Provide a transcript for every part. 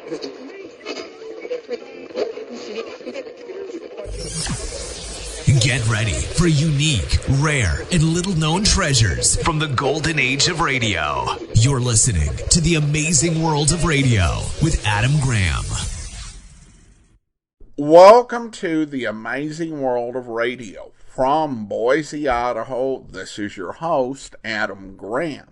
Get ready for unique, rare, and little-known treasures from the golden age of radio. You're listening to The Amazing World of Radio with Adam Graham. Welcome to The Amazing World of Radio. From Boise, Idaho, this is your host, Adam Graham.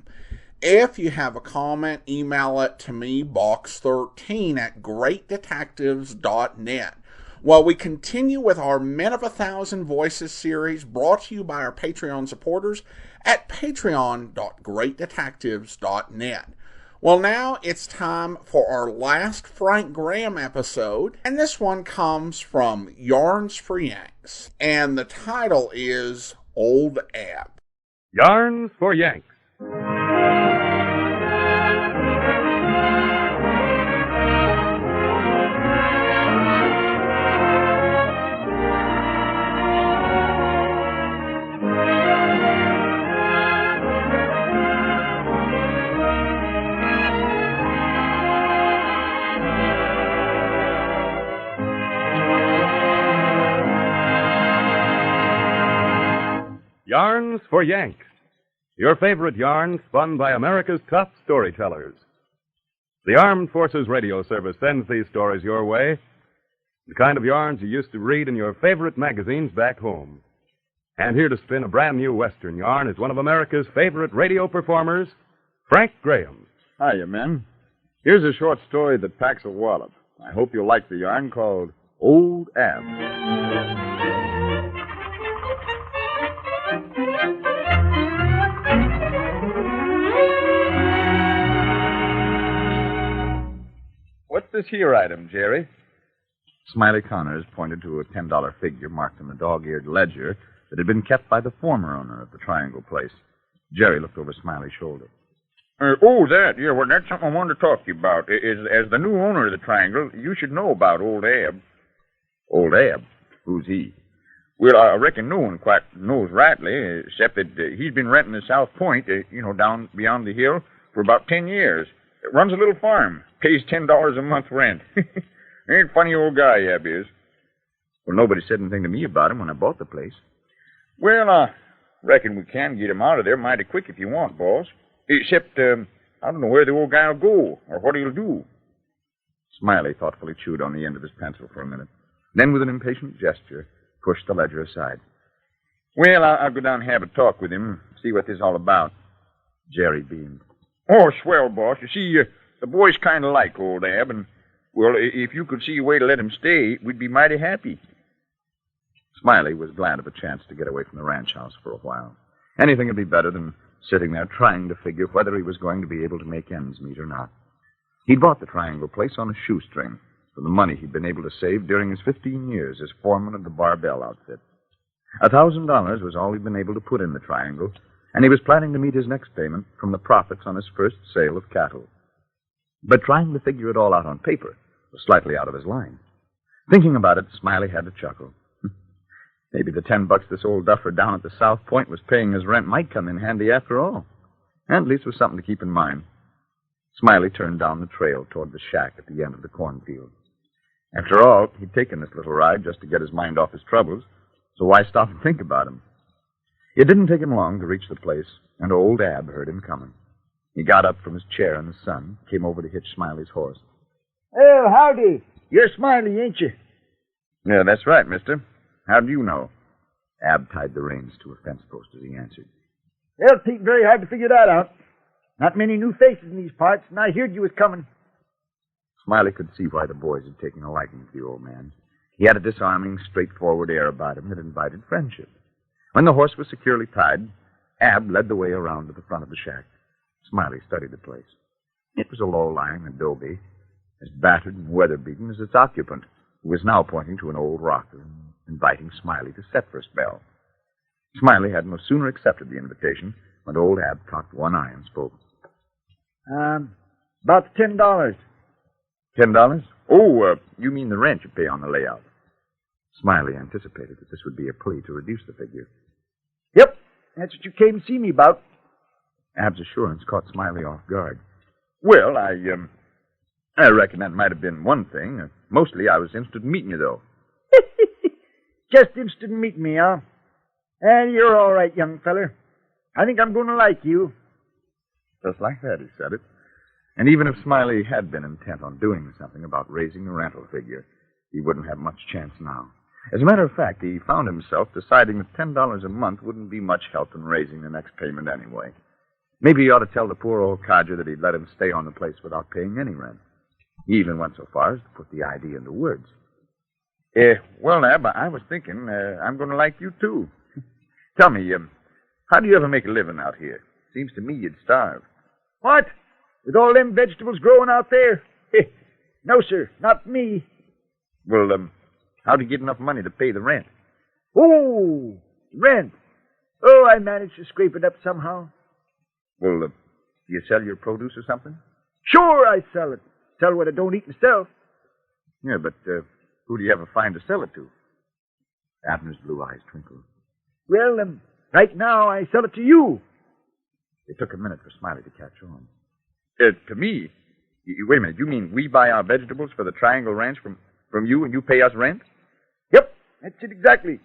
If you have a comment, email it to me, box13@greatdetectives.net. Well, we continue with our Men of 1,000 Voices series brought to you by our Patreon supporters at patreon.greatdetectives.net. Well, now it's time for our last Frank Graham episode, and this one comes from Yarns for Yanks, and the title is Old Ab. Yarns for Yanks. Yarns for Yanks, your favorite yarn spun by America's top storytellers. The Armed Forces Radio Service sends these stories your way, the kind of yarns you used to read in your favorite magazines back home. And here to spin a brand new Western yarn is one of America's favorite radio performers, Frank Graham. Hiya, men. Here's a short story that packs a wallop. I hope you'll like the yarn called Old Ab. What's this here item, Jerry? Smiley Connors pointed to a $10 figure marked in the dog-eared ledger that had been kept by the former owner of the Triangle place. Jerry looked over Smiley's shoulder. That. Yeah, well, that's something I wanted to talk to you about. As the new owner of the Triangle, you should know about Old Ab. Old Ab? Who's he? Well, I reckon no one quite knows rightly, except that he's been renting the South Point, down beyond the hill, for about 10 years. Runs a little farm. Pays $10 a month rent. Ain't a funny old guy, Ab is. Well, nobody said anything to me about him when I bought the place. Well, I reckon we can get him out of there mighty quick if you want, boss. Except, I don't know where the old guy will go, or what he'll do. Smiley thoughtfully chewed on the end of his pencil for a minute. Then, with an impatient gesture, pushed the ledger aside. Well, I'll go down and have a talk with him, see what this is all about. Jerry beamed. Oh, swell, boss. You see, the boys kind of like Old Ab, and, well, if you could see a way to let him stay, we'd be mighty happy. Smiley was glad of a chance to get away from the ranch house for a while. Anything would be better than sitting there trying to figure whether he was going to be able to make ends meet or not. He'd bought the Triangle place on a shoestring for the money he'd been able to save during his 15 years as foreman of the Barbell outfit. $1,000 was all he'd been able to put in the Triangle, and he was planning to meet his next payment from the profits on his first sale of cattle. But trying to figure it all out on paper was slightly out of his line. Thinking about it, Smiley had to chuckle. Maybe the $10 this old duffer down at the South Point was paying his rent might come in handy after all. And at least it was something to keep in mind. Smiley turned down the trail toward the shack at the end of the cornfield. After all, he'd taken this little ride just to get his mind off his troubles, so why stop and think about him? It didn't take him long to reach the place, and Old Ab heard him coming. He got up from his chair in the sun, came over to hitch Smiley's horse. Oh, howdy. You're Smiley, ain't you? Yeah, that's right, mister. How do you know? Ab tied the reins to a fence post as he answered. Well, it ain't very hard to figure that out. Not many new faces in these parts, and I heard you was coming. Smiley could see why the boys had taken a liking to the old man. He had a disarming, straightforward air about him that invited friendship. When the horse was securely tied, Ab led the way around to the front of the shack. Smiley studied the place. It was a low-lying adobe, as battered and weather-beaten as its occupant, who was now pointing to an old rocker and inviting Smiley to set for a spell. Smiley had no sooner accepted the invitation when Old Ab cocked one eye and spoke. About $10. $10? Oh, you mean the rent you pay on the layout. Smiley anticipated that this would be a plea to reduce the figure. Yep, that's what you came to see me about. Ab's assurance caught Smiley off guard. Well, I reckon that might have been one thing. Mostly I was interested in meeting you, though. Just interested in meeting me, huh? And you're all right, young feller. I think I'm going to like you. Just like that, he said it. And even if Smiley had been intent on doing something about raising the rental figure, he wouldn't have much chance now. As a matter of fact, he found himself deciding that $10 a month wouldn't be much help in raising the next payment anyway. Maybe he ought to tell the poor old codger that he'd let him stay on the place without paying any rent. He even went so far as to put the idea into words. Well, Ab, I was thinking I'm going to like you, too. Tell me, how do you ever make a living out here? Seems to me you'd starve. What? With all them vegetables growing out there? No, sir, not me. Well, how do you get enough money to pay the rent? Oh, rent. Oh, I managed to scrape it up somehow. Well, do you sell your produce or something? Sure, I sell it. Sell what I don't eat myself. Yeah, but who do you ever find to sell it to? Abner's blue eyes twinkled. Well, right now I sell it to you. It took a minute for Smiley to catch on. To me? Wait a minute, you mean we buy our vegetables for the Triangle Ranch from you and you pay us rent? Yep, that's it exactly.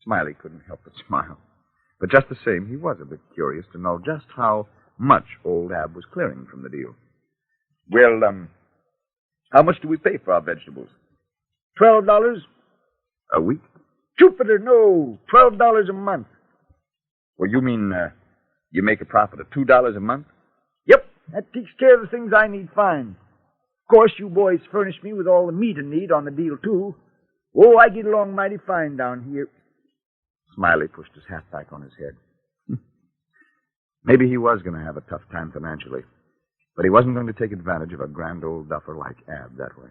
Smiley couldn't help but smile. But just the same, he was a bit curious to know just how much old Ab was clearing from the deal. Well, how much do we pay for our vegetables? $12. A week? Jupiter, no. $12 a month. Well, you mean you make a profit of $2 a month? Yep, that takes care of the things I need fine. Of course, you boys furnish me with all the meat I need on the deal, too. Oh, I get along mighty fine down here. Smiley pushed his hat back on his head. Maybe he was going to have a tough time financially, but he wasn't going to take advantage of a grand old duffer like Ab that way.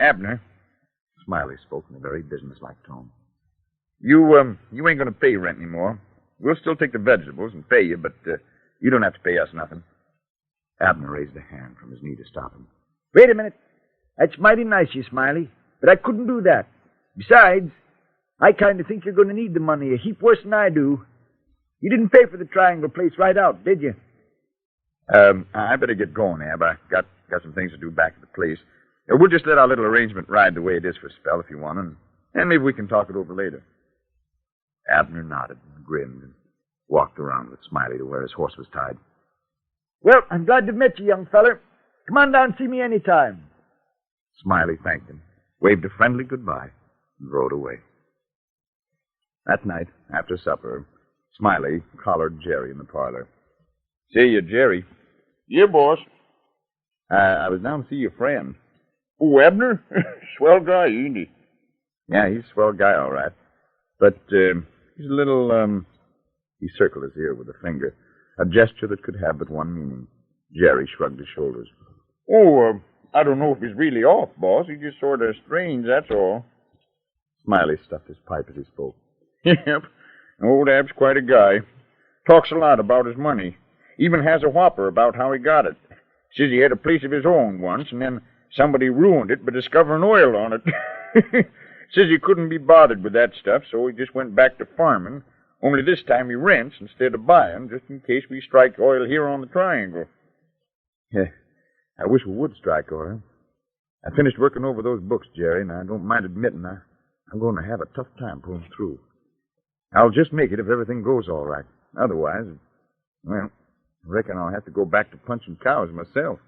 Abner. Smiley spoke in a very businesslike tone. You ain't going to pay rent anymore. We'll still take the vegetables and pay you, but you don't have to pay us nothing. Abner raised a hand from his knee to stop him. Wait a minute. That's mighty nice, you Smiley, but I couldn't do that. Besides, I kind of think you're going to need the money a heap worse than I do. You didn't pay for the Triangle place right out, did you? I better get going, Ab. I got some things to do back at the place. We'll just let our little arrangement ride the way it is for a spell if you want, and maybe we can talk it over later. Abner nodded and grinned and walked around with Smiley to where his horse was tied. Well, I'm glad to have met you, young feller. Come on down and see me any time. Smiley thanked him, waved a friendly goodbye, and rode away. That night, after supper, Smiley collared Jerry in the parlor. Say, Jerry. Yeah, boss. I was down to see your friend. Oh, Abner? Swell guy, ain't he? Yeah, he's a swell guy, all right. But he's a little, He circled his ear with a finger, a gesture that could have but one meaning. Jerry shrugged his shoulders. Oh, I don't know if he's really off, boss. He's just sort of strange, that's all. Smiley stuffed his pipe as he spoke. Yep. Old Ab's quite a guy. Talks a lot about his money. Even has a whopper about how he got it. Says he had a place of his own once, and then somebody ruined it by discovering oil on it. Says he couldn't be bothered with that stuff, so he just went back to farming. Only this time he rents instead of buying, just in case we strike oil here on the Triangle. Yeah, I wish we would strike oil. I finished working over those books, Jerry, and I don't mind admitting I'm going to have a tough time pulling through. I'll just make it if everything goes all right. Otherwise, well, I reckon I'll have to go back to punching cows myself.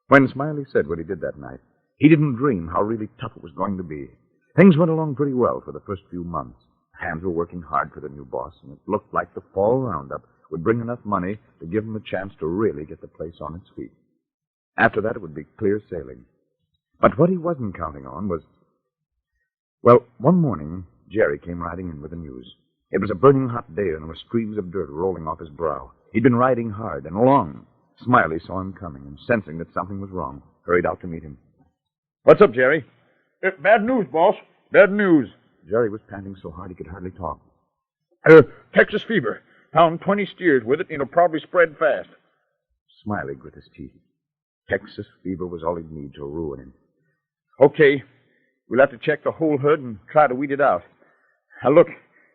When Smiley said what he did that night, he didn't dream how really tough it was going to be. Things went along pretty well for the first few months. Hands were working hard for the new boss, and it looked like the fall roundup would bring enough money to give him a chance to really get the place on its feet. After that, it would be clear sailing. But what he wasn't counting on was... Well, one morning, Jerry came riding in with the news. It was a burning hot day, and there were streams of dirt rolling off his brow. He'd been riding hard and long. Smiley saw him coming, and sensing that something was wrong, hurried out to meet him. What's up, Jerry? Bad news, boss. Bad news. Jerry was panting so hard he could hardly talk. Texas fever. Found 20 steers with it, and it'll probably spread fast. Smiley grit his teeth. Texas fever was all he'd need to ruin him. Okay. We'll have to check the whole herd and try to weed it out. Now, look,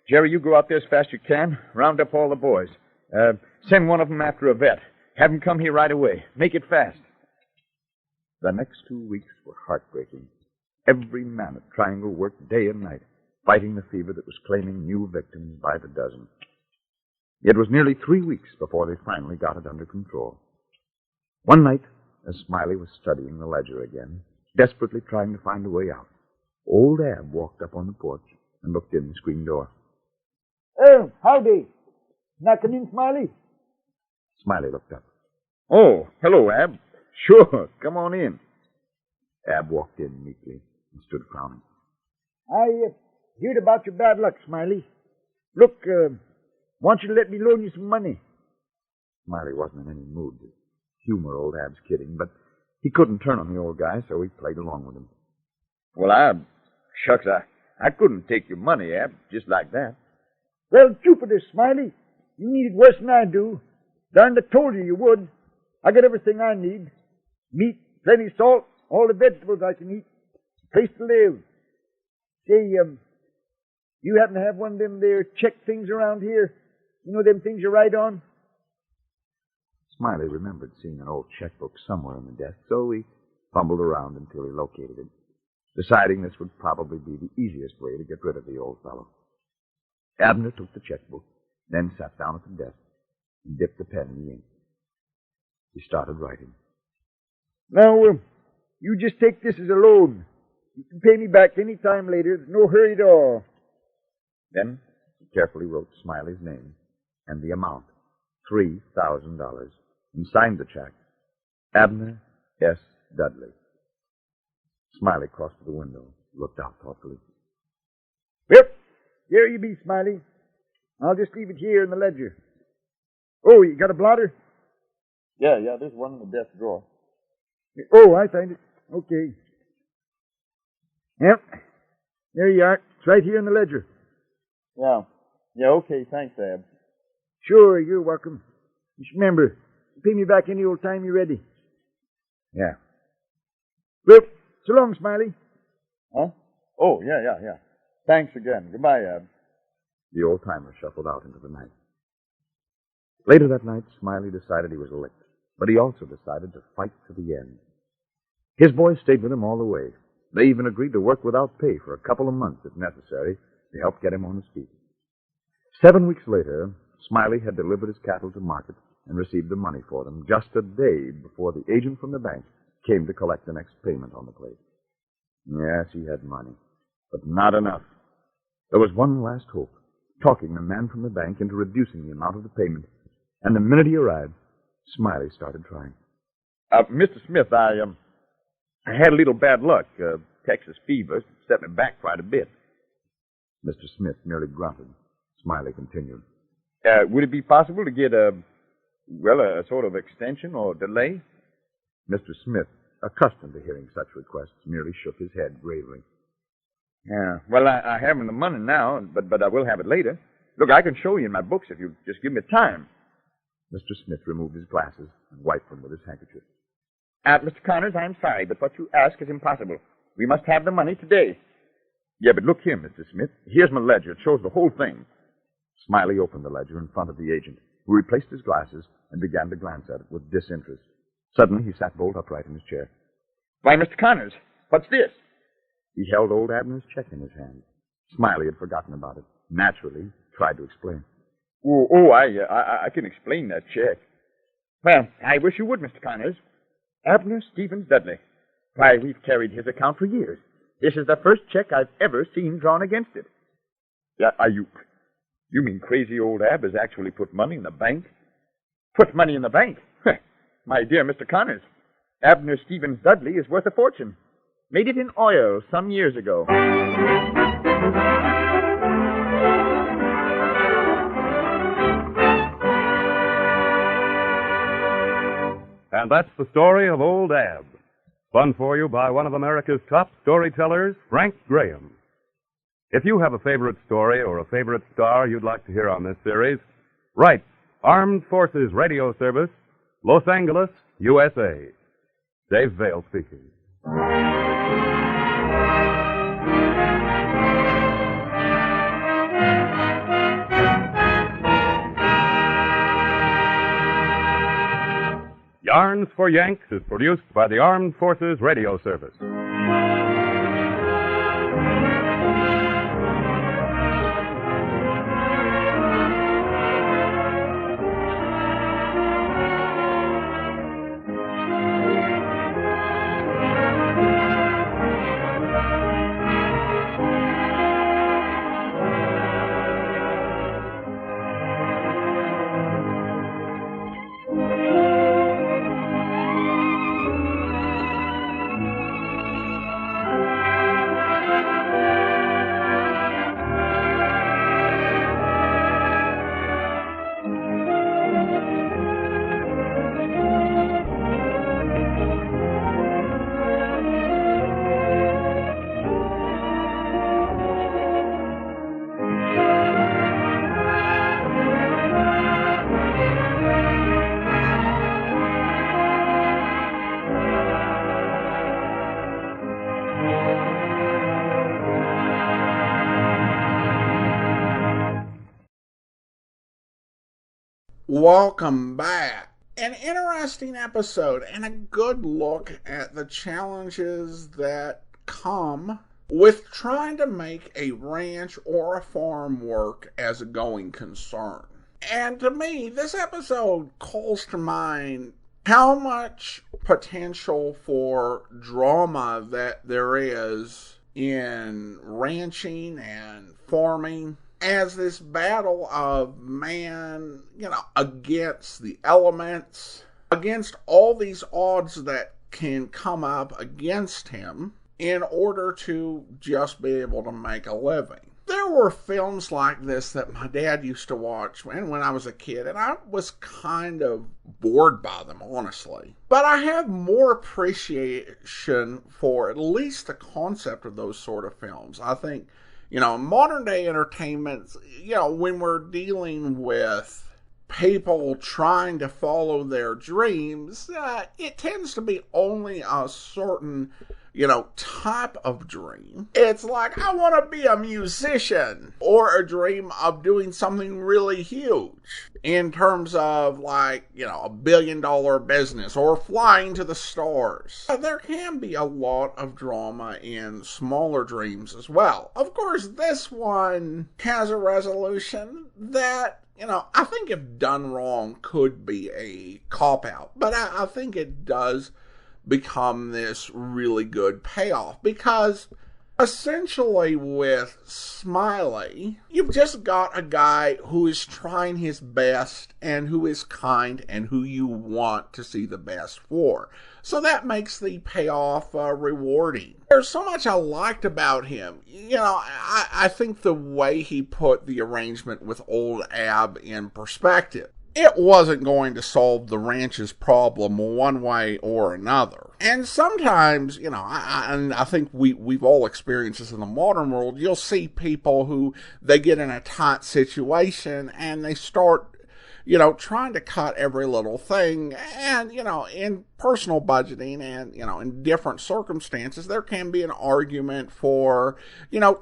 Jerry, you go out there as fast as you can. Round up all the boys. Send one of them after a vet. Have him come here right away. Make it fast. The next 2 weeks were heartbreaking. Every man at Triangle worked day and night, fighting the fever that was claiming new victims by the dozen. It was nearly 3 weeks before they finally got it under control. One night, as Smiley was studying the ledger again, desperately trying to find a way out, old Ab walked up on the porch and looked in the screen door. Oh, howdy. Knocking in, Smiley? Smiley looked up. Oh, hello, Ab. Sure, come on in. Ab walked in meekly and stood frowning. I heard about your bad luck, Smiley. Look, want you to let me loan you some money. Smiley wasn't in any mood to humor old Ab's kidding, but he couldn't turn on the old guy, so he played along with him. Well, shucks, I couldn't take your money, Ab, just like that. Well, Jupiter, Smiley, you need it worse than I do. Darned, I told you would. I got everything I need. Meat, plenty salt, all the vegetables I can eat, a place to live. Say, you happen to have one of them there check things around here? You know them things you write on? Smiley remembered seeing an old checkbook somewhere on the desk, so he fumbled around until he located it, deciding this would probably be the easiest way to get rid of the old fellow. Abner took the checkbook, then sat down at the desk and dipped the pen in the ink. He started writing. Now, you just take this as a loan. You can pay me back any time later. There's no hurry at all. Then he carefully wrote Smiley's name and the amount, $3,000, and signed the check, Abner S. Dudley. Smiley crossed to the window, looked out thoughtfully. Yep, here you be, Smiley. I'll just leave it here in the ledger. Oh, you got a blotter? Yeah, there's one in the desk drawer. Oh, I find it. Okay. Yep, there you are. It's right here in the ledger. Yeah, okay, thanks, Ab. Sure, you're welcome. Just remember, pay me back any old time you're ready. Yeah. Well, so long, Smiley. Huh? Oh, yeah. Thanks again. Goodbye, Ab. The old-timer shuffled out into the night. Later that night, Smiley decided he was licked, but he also decided to fight to the end. His boys stayed with him all the way. They even agreed to work without pay for a couple of months, if necessary, to help get him on his feet. 7 weeks later, Smiley had delivered his cattle to market and received the money for them just a day before the agent from the bank came to collect the next payment on the plate. Yes, he had money, but not enough. There was one last hope, talking the man from the bank into reducing the amount of the payment, and the minute he arrived, Smiley started trying. Mr. Smith, I had a little bad luck. Texas fever set me back quite a bit. Mr. Smith merely grunted. Smiley continued. Would it be possible to get a sort of extension or delay? Mr. Smith, accustomed to hearing such requests, merely shook his head gravely. Yeah, well, I haven't the money now, but I will have it later. Look, I can show you in my books if you just give me time. Mr. Smith removed his glasses and wiped them with his handkerchief. Mr. Connors, I'm sorry, but what you ask is impossible. We must have the money today. Yeah, but look here, Mr. Smith. Here's my ledger. It shows the whole thing. Smiley opened the ledger in front of the agent, who replaced his glasses and began to glance at it with disinterest. Suddenly, he sat bolt upright in his chair. Why, Mr. Connors, what's this? He held old Abner's check in his hand. Smiley had forgotten about it. Naturally, tried to explain. I can explain that check. Well, I wish you would, Mr. Connors. Abner Stevens Dudley. Why, we've carried his account for years. This is the first check I've ever seen drawn against it. Yeah, you mean crazy old Ab has actually put money in the bank? Put money in the bank? My dear Mr. Connors, Abner Stevens Dudley is worth a fortune. Made it in oil some years ago. And that's the story of Old Ab, spun for you by one of America's top storytellers, Frank Graham. If you have a favorite story or a favorite star you'd like to hear on this series, write Armed Forces Radio Service, Los Angeles, USA. Dave Vale speaking. Yarns for Yanks is produced by the Armed Forces Radio Service. Welcome back. An interesting episode and a good look at the challenges that come with trying to make a ranch or a farm work as a going concern. And to me, this episode calls to mind how much potential for drama that there is in ranching and farming, as this battle of man, against the elements, against all these odds that can come up against him in order to just be able to make a living. There were films like this that my dad used to watch when I was a kid, and I was kind of bored by them, honestly. But I have more appreciation for at least the concept of those sort of films. I think, modern day entertainment, when we're dealing with people trying to follow their dreams, it tends to be only a certain, type of dream. It's like, I want to be a musician, or a dream of doing something really huge in terms of a $1 billion business or flying to the stars. There can be a lot of drama in smaller dreams as well. Of course, this one has a resolution that, I think if done wrong could be a cop-out. But I think it does become this really good payoff, because essentially with Smiley, you've just got a guy who is trying his best and who is kind and who you want to see the best for. So that makes the payoff rewarding. There's so much I liked about him. I think the way he put the arrangement with old Ab in perspective. It wasn't going to solve the ranch's problem one way or another. And sometimes, I think we've all experienced this in the modern world. You'll see people who, they get in a tight situation and they start, trying to cut every little thing. And, in personal budgeting and, in different circumstances, there can be an argument for,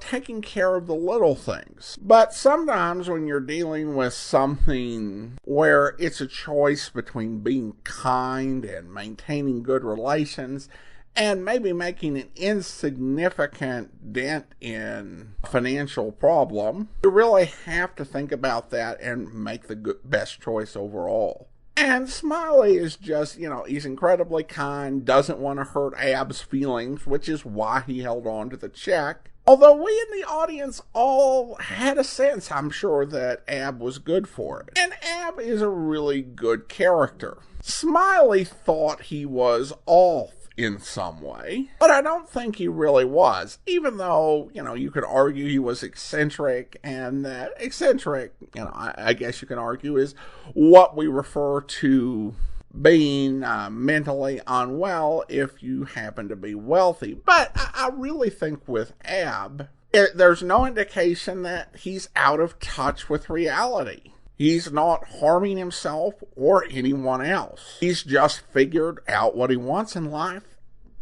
taking care of the little things. But sometimes when you're dealing with something where it's a choice between being kind and maintaining good relations and maybe making an insignificant dent in a financial problem, you really have to think about that and make the best choice overall. And Smiley is just, he's incredibly kind, doesn't want to hurt Ab's feelings, which is why he held on to the check. Although we in the audience all had a sense, I'm sure, that Ab was good for it. And Ab is a really good character. Smiley thought he was off in some way, but I don't think he really was, even though, you could argue he was eccentric, and that eccentric, I guess you can argue is what we refer to being mentally unwell if you happen to be wealthy. But I really think with Ab, there's no indication that he's out of touch with reality. He's not harming himself or anyone else. He's just figured out what he wants in life,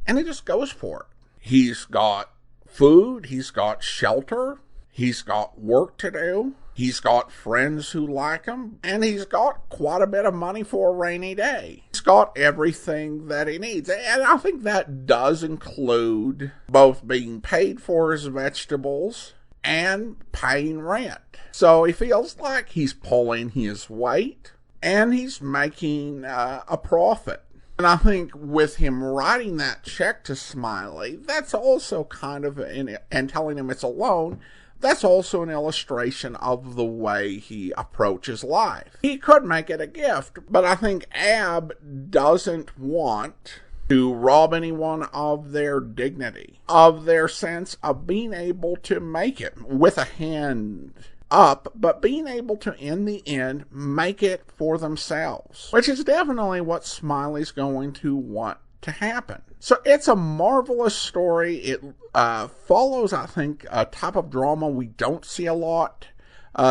and he just goes for it. He's got food, he's got shelter, he's got work to do. He's got friends who like him, and he's got quite a bit of money for a rainy day. He's got everything that he needs, and I think that does include both being paid for his vegetables and paying rent. So he feels like he's pulling his weight, and he's making a profit. And I think with him writing that check to Smiley, that's also kind of, and telling him it's a loan, that's also an illustration of the way he approaches life. He could make it a gift, but I think Ab doesn't want to rob anyone of their dignity, of their sense of being able to make it with a hand up, but being able to, in the end, make it for themselves, which is definitely what Smiley's going to want to happen. So it's a marvelous story. It follows, I think, a type of drama we don't see a lot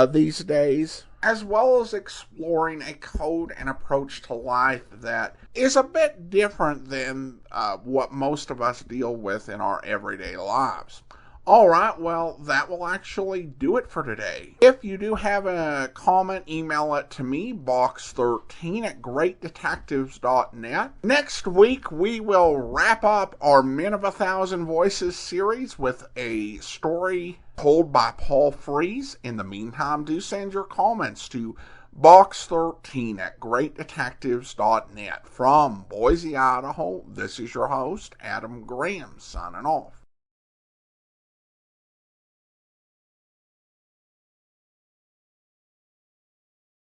these days, as well as exploring a code and approach to life that is a bit different than what most of us deal with in our everyday lives. Alright, well, that will actually do it for today. If you do have a comment, email it to me, box13@greatdetectives.net. Next week, we will wrap up our Men of 1,000 Voices series with a story told by Paul Frees. In the meantime, do send your comments to box13@greatdetectives.net. From Boise, Idaho, this is your host, Adam Graham, signing off.